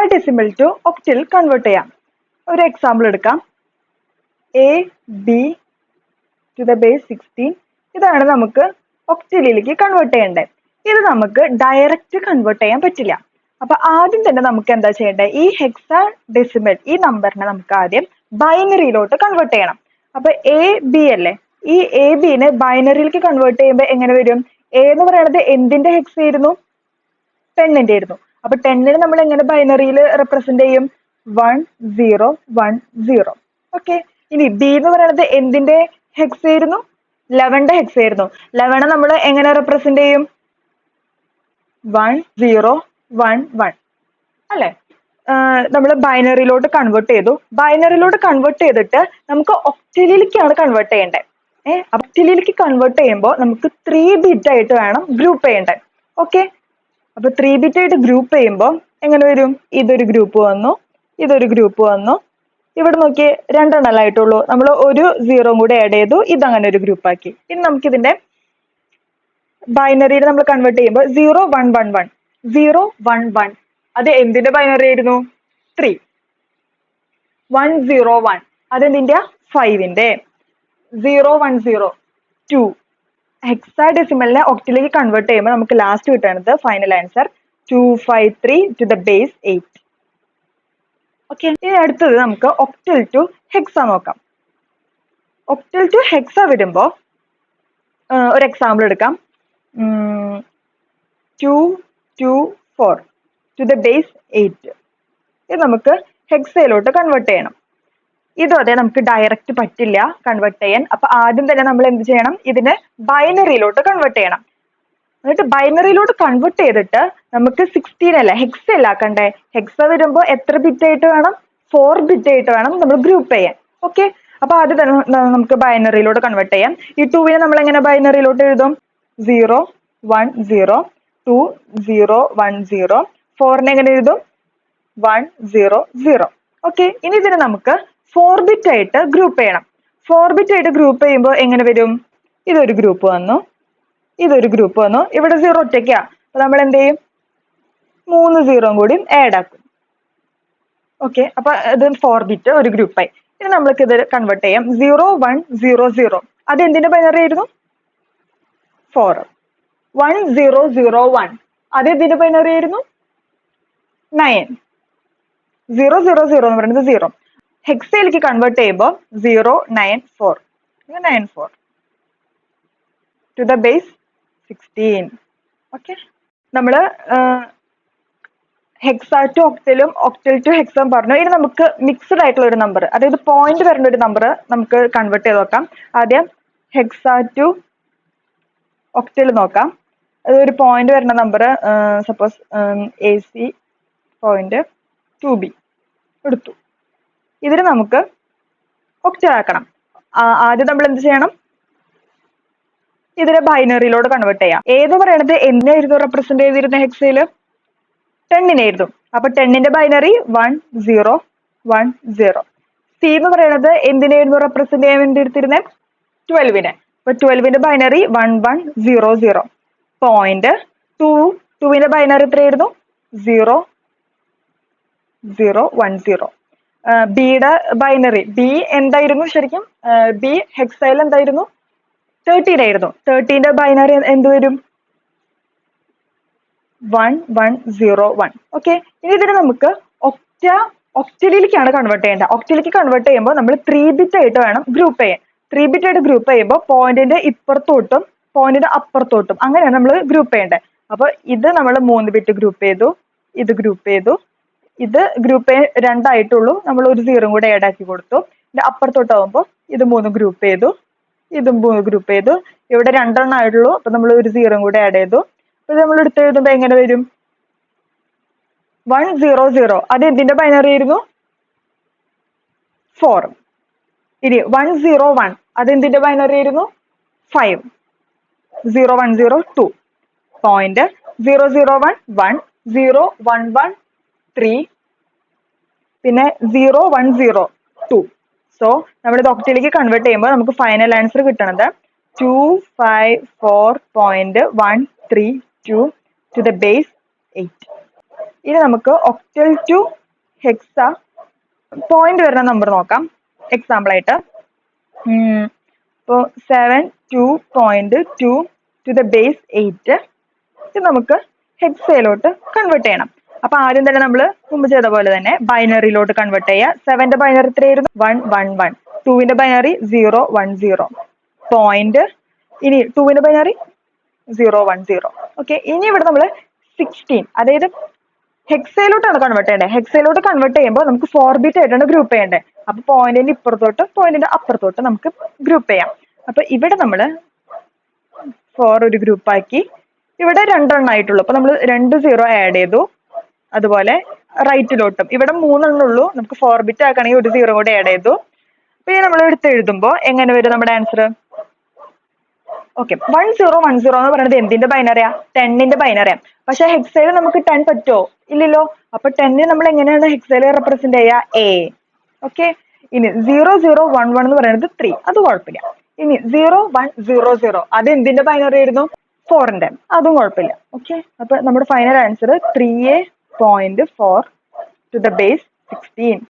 Hexadecimal to octal convert ചെയ്യാം. ഒരു example എടുക്കാം. A B to the base 16 ഇതാണ് നമുക്ക് ഒക്ടലിലേക്ക് കൺവേർട്ട് ചെയ്യേണ്ടത്. ഇത് നമുക്ക് ഡയറക്റ്റ് കൺവേർട്ട് ചെയ്യാൻ പറ്റില്ല. അപ്പൊ ആദ്യം തന്നെ നമുക്ക് എന്താ ചെയ്യേണ്ടത്, ഈ ഹെക്സാഡെസിമൽ ഈ നമ്പറിനെ നമുക്ക് ആദ്യം ബൈനറിയിലോട്ട് കൺവേർട്ട് ചെയ്യണം. അപ്പൊ എ ബി അല്ലേ, ഈ എ ബിനെ ബൈനറിയിലേക്ക് കൺവേർട്ട് ചെയ്യുമ്പോൾ എങ്ങനെ വരും? എ എന്ന് പറയുന്നത് എന്തിന്റെ ഹെക്സ് ആയിരുന്നു? 10ന്റെ ആയിരുന്നു. അപ്പൊ 10നെ നമ്മൾ എങ്ങനെ ബൈനറിയിൽ റെപ്രസെന്റ് ചെയ്യും? 1 0 1 0. ഓക്കെ. ഇനി ബി എന്ന് പറയുന്നത് എന്തിന്റെ ഹെക്സ് ആയിരുന്നു? 11ന്റെ ഹെക്സ് ആയിരുന്നു. 11 നമ്മൾ എങ്ങനെ റെപ്രസെന്റ് ചെയ്യും? 1 0 1 1 അല്ലെ? നമ്മൾ ബൈനറിയിലോട്ട് കൺവേർട്ട് ചെയ്തു. ബൈനറിയിലോട്ട് കൺവേർട്ട് ചെയ്തിട്ട് നമുക്ക് ഒക്ടലിലേക്കാണ് കൺവേർട്ട് ചെയ്യേണ്ടത്. ഒക്ടലിലേക്ക് കൺവേർട്ട് ചെയ്യുമ്പോൾ നമുക്ക് 3 ബിറ്റ് ആയിട്ട് വേണം ഗ്രൂപ്പ് ചെയ്യേണ്ടത്. ഓക്കെ. അപ്പൊ 3 ബിറ്റ് ആയിട്ട് ഗ്രൂപ്പ് ചെയ്യുമ്പോൾ എങ്ങനെ വരും? ഇതൊരു ഗ്രൂപ്പ് വന്നു, ഇതൊരു ഗ്രൂപ്പ് വന്നു. ഇവിടെ നോക്കിയേ, 2 എണ്ണല്ലേ ആയിട്ടുള്ളൂ. നമ്മൾ ഒരു 0 കൂടെ ആഡ് ചെയ്തു, ഇതങ്ങനെ ഒരു ഗ്രൂപ്പ് ആക്കി. ഇനി നമുക്ക് ഇതിന്റെ ബൈനറിയിൽ നമ്മൾ കൺവേർട്ട് ചെയ്യുമ്പോൾ 0 1 1 1 0 1 1 അത് എന്തിന്റെ ബൈനറി ആയിരുന്നു? 3. 1 0 1 അതെന്തിന്റെ? 5ന്റെ. 0 1 0 2. ഹെക്സാഡെസിമലിനെ ഒക്ടലിലേക്ക് കൺവേർട്ട് ചെയ്യുമ്പോൾ നമുക്ക് ലാസ്റ്റ് കിട്ടുന്നത് final answer 253 to the base 8. Okay. ഇനി അടുത്തത് നമുക്ക് ഒക്ടൽ ടു ഹെക്സ നോക്കാം. ഒക്ടൽ ടു ഹെക്സ വരുമ്പോ ഒരു എക്സാമ്പിൾ എടുക്കാം. 2 2 4 ടു ദ ബേസ് 8. ഇത് നമുക്ക് ഹെക്സയിലോട്ട് കൺവേർട്ട് ചെയ്യണം. ഇതും അതെ, നമുക്ക് ഡയറക്റ്റ് പറ്റില്ല കൺവേർട്ട് ചെയ്യാൻ. അപ്പൊ ആദ്യം തന്നെ നമ്മൾ എന്ത് ചെയ്യണം? ഇതിനെ ബൈനറിയിലോട്ട് കൺവേർട്ട് ചെയ്യണം. എന്നിട്ട് ബൈനറിയിലോട്ട് കൺവേർട്ട് ചെയ്തിട്ട് നമുക്ക് 16 അല്ല, ഹെക്സ അല്ല ആക്കണ്ടേ. ഹെക്സ വരുമ്പോൾ എത്ര ബിറ്റ് ആയിട്ട് വേണം? 4 ബിറ്റ് ആയിട്ട് വേണം നമ്മൾ ഗ്രൂപ്പ് ചെയ്യാൻ. ഓക്കെ. അപ്പൊ ആദ്യം തന്നെ നമുക്ക് ബൈനറിയിലോട്ട് കൺവേർട്ട് ചെയ്യാം. ഈ 2വിനെ നമ്മൾ എങ്ങനെ ബൈനറിയിലോട്ട് എഴുതും? 0 1 0 2 0 1 0. 4നെ എങ്ങനെ എഴുതും? 1 0 0. ഓക്കെ. ഇനി ഇതിനെ നമുക്ക് 4 ബിറ്റ് ആയിട്ട് ഗ്രൂപ്പ് ചെയ്യണം. 4 ബിറ്റ് ആയിട്ട് ഗ്രൂപ്പ് ചെയ്യുമ്പോൾ എങ്ങനെ വരും? ഇതൊരു ഗ്രൂപ്പ് വന്നു, ഇതൊരു ഗ്രൂപ്പ് വന്നു. ഇവിടെ 0 ഒറ്റയ്ക്കാ. അപ്പൊ നമ്മൾ എന്ത് ചെയ്യും? 3 0 കൂടി ആഡ് ആക്കും. ഓക്കെ. അപ്പൊ ഇത് 4 ബിറ്റ് ഒരു ഗ്രൂപ്പായി. ഇനി നമ്മൾക്ക് ഇത് കൺവേർട്ട് ചെയ്യാം. 0 1 0 0 അത് എന്തിന്റെ ബൈനറി ആയിരുന്നു? 4. 1 0 0 1 അത് എന്തിന്റെ ബൈനറി ആയിരുന്നു? 9. 0 0 0 എന്ന് പറയുന്നത് 0. ഹെക്സയിലേക്ക് കൺവേർട്ട് ചെയ്യുമ്പോൾ 0 9 4 9 4 ടു ദ ബേസ് 16. ഓക്കെ. നമ്മള് ഹെക്സ ടു ഒക്ടലും ഒക്ടൽ ടു ഹെക്സും പറഞ്ഞു. ഇനി നമുക്ക് മിക്സ്ഡ് ആയിട്ടുള്ള ഒരു നമ്പർ, അതായത് പോയിന്റ് വരുന്ന ഒരു നമ്പർ നമുക്ക് കൺവേർട്ട് ചെയ്ത് നോക്കാം. ആദ്യം ഹെക്സ ടു ഒക്ടൽ നോക്കാം. അതൊരു പോയിന്റ് വരുന്ന number, suppose AC point 2B എടുത്തു. ഇതിന് നമുക്ക് ഒക്ടൽ ആക്കണം. ആദ്യം നമ്മൾ എന്ത് ചെയ്യണം? ഇതിനെ ബൈനറിയിലോട്ട് കൺവേർട്ട് ചെയ്യാം. ഏത് പറയണത് എന്തിനായിരുന്നു റെപ്രസെന്റ് ചെയ്തിരുന്ന ഹെക്സയില്? 10നായിരുന്നു. അപ്പൊ 10ന്റെ ബൈനറി 1 0 1 0. സി എന്ന് പറയുന്നത് എന്തിനായിരുന്നു റെപ്രസെന്റ് ചെയ്യാൻ വേണ്ടി എടുത്തിരുന്നത്? 12നെ. അപ്പൊ 12ന്റെ ബൈനറി 1 1 0 0. പോയിന്റ് 2ന്റെ ബൈനറി എത്രയായിരുന്നു? 0 0 1 0. ബിയുടെ ബൈനറി ബി എന്തായിരുന്നു ശരിക്കും? ബി ഹെക്സയിൽ എന്തായിരുന്നു? 13 ആയിരുന്നു. 13ന്റെ ബൈനറി എന്ത് വരും? 1 1 0 1. ഓക്കെ. ഇനി ഇതിനെ നമുക്ക് ഒക്ടലിലേക്കാണ് കൺവേർട്ട് ചെയ്യേണ്ടത്. ഒക്ടലിലേക്ക് കൺവേർട്ട് ചെയ്യുമ്പോൾ നമ്മൾ 3 ബിറ്റ് ആയിട്ട് വേണം ഗ്രൂപ്പ് ചെയ്യാൻ. 3 ബിറ്റ് ആയിട്ട് ഗ്രൂപ്പ് ചെയ്യുമ്പോൾ പോയിന്റിന്റെ ഇപ്പുറത്തോട്ടും പോയിന്റിന്റെ അപ്പുറത്തോട്ടും അങ്ങനെയാണ് നമ്മൾ ഗ്രൂപ്പ് ചെയ്യേണ്ടത്. അപ്പൊ ഇത് നമ്മൾ 3 ബിറ്റ് ഗ്രൂപ്പ് ചെയ്തു, ഇത് ഗ്രൂപ്പ് ചെയ്തു, ഇത് ഗ്രൂപ്പ് 2 ആയിട്ടുള്ളൂ, നമ്മൾ ഒരു 0 കൂടെ ആഡ് ആക്കി കൊടുത്തു. ഇത് അപ്പുറത്തോട്ടാവുമ്പോൾ ഇത് 3 ഗ്രൂപ്പ് ചെയ്തു, ഇതും 3 ഗ്രൂപ്പ് ചെയ്തു. ഇവിടെ 2 എണ്ണം ആയിട്ടുള്ളൂ, അപ്പൊ നമ്മൾ ഒരു 0 കൂടെ ആഡ് ചെയ്തു. ഇത് നമ്മൾ എടുത്ത് എഴുതുമ്പോൾ എങ്ങനെ വരും? 1 0 0 അത് എന്തിന്റെ ബൈനറി ആയിരുന്നു? 4. ഇനി 1 0 1 അത് എന്തിന്റെ ബൈനറി ആയിരുന്നു? 5. 0 1 0 2. പോയിന്റ് 0 0 1 1 0 1 1 3 പിന്നെ 0 1 0 2. സോ നമ്മൾ ഇത് ഒക്ടലിലേക്ക് കൺവേർട്ട് ചെയ്യുമ്പോൾ നമുക്ക് ഫൈനൽ ആൻസർ കിട്ടുന്നത് 254.132 ടു ദ ബേസ് 8. ഇനി നമുക്ക് ഒക്ടൽ ടു ഹെക്സ പോയിന്റ് വരുന്ന നമ്പർ നോക്കാം. എക്സാമ്പിൾ ആയിട്ട് ഇപ്പോൾ 7.2 ടു ദ ബേസ് 8 ഇത് നമുക്ക് ഹെക്സയിലോട്ട് കൺവേർട്ട് ചെയ്യണം. അപ്പൊ ആദ്യം തന്നെ നമ്മൾ മുമ്പ് ചെയ്ത പോലെ തന്നെ ബൈനറിയിലോട്ട് കൺവേർട്ട് ചെയ്യുക. 7ന്റെ ബൈനറി എത്രയായിരുന്നു? 111. 2ന്റെ ബൈനറി 010. പോയിന്റ് ഇനി 2ന്റെ ബൈനറി 010. ഓക്കെ, ഇനി ഇവിടെ നമ്മൾ 16 അതായത് ഹെക്സയിലോട്ടാണ് കൺവേർട്ട് ചെയ്യേണ്ടത്. ഹെക്സയിലോട്ട് കൺവേർട്ട് ചെയ്യുമ്പോൾ നമുക്ക് 4 ബിറ്റ് ആയിട്ടാണ് ഗ്രൂപ്പ് ചെയ്യേണ്ടത്. അപ്പൊ പോയിന്റിന്റെ ഇപ്പുറത്തോട്ട് പോയിന്റിന്റെ അപ്പുറത്തോട്ട് നമുക്ക് ഗ്രൂപ്പ് ചെയ്യാം. അപ്പൊ ഇവിടെ നമ്മൾ 4 ഒരു ഗ്രൂപ്പ് ആക്കി. ഇവിടെ 2 എണ്ണം ആയിട്ടുള്ളൂ. അപ്പൊ നമ്മൾ 2 0 ആഡ് ചെയ്തു. അതുപോലെ റൈറ്റിലോട്ടും ഇവിടെ 3 എണ്ണം ഉള്ളൂ. നമുക്ക് 4 ബിറ്റ് ആക്കണമെങ്കിൽ ഒരു 0 കൂടെ ആഡ് ചെയ്തു. പിന്നെ നമ്മൾ എടുത്ത് എഴുതുമ്പോൾ എങ്ങനെ വരും നമ്മുടെ ആൻസർ? ഓക്കെ, 1010 എന്ന് പറയുന്നത് എന്തിന്റെ ബൈനറിയാ? 10ന്റെ ബൈനറിയാ. പക്ഷെ ഹെക്സയിൽ നമുക്ക് 10 പറ്റുമോ? ഇല്ലല്ലോ. അപ്പൊ 10 നമ്മൾ എങ്ങനെയാണ് ഹെക്സയിൽ റെപ്രസെന്റ് ചെയ്യുക? എ. ഓക്കെ, ഇനി 0011 എന്ന് പറയുന്നത് 3, അത് കുഴപ്പമില്ല. ഇനി 0100 അത് എന്തിന്റെ ബൈനറി ആയിരുന്നു? 4ന്റെ, അതും കുഴപ്പമില്ല. ഓക്കെ, അപ്പൊ നമ്മുടെ final answer 3a.4 to the base 16.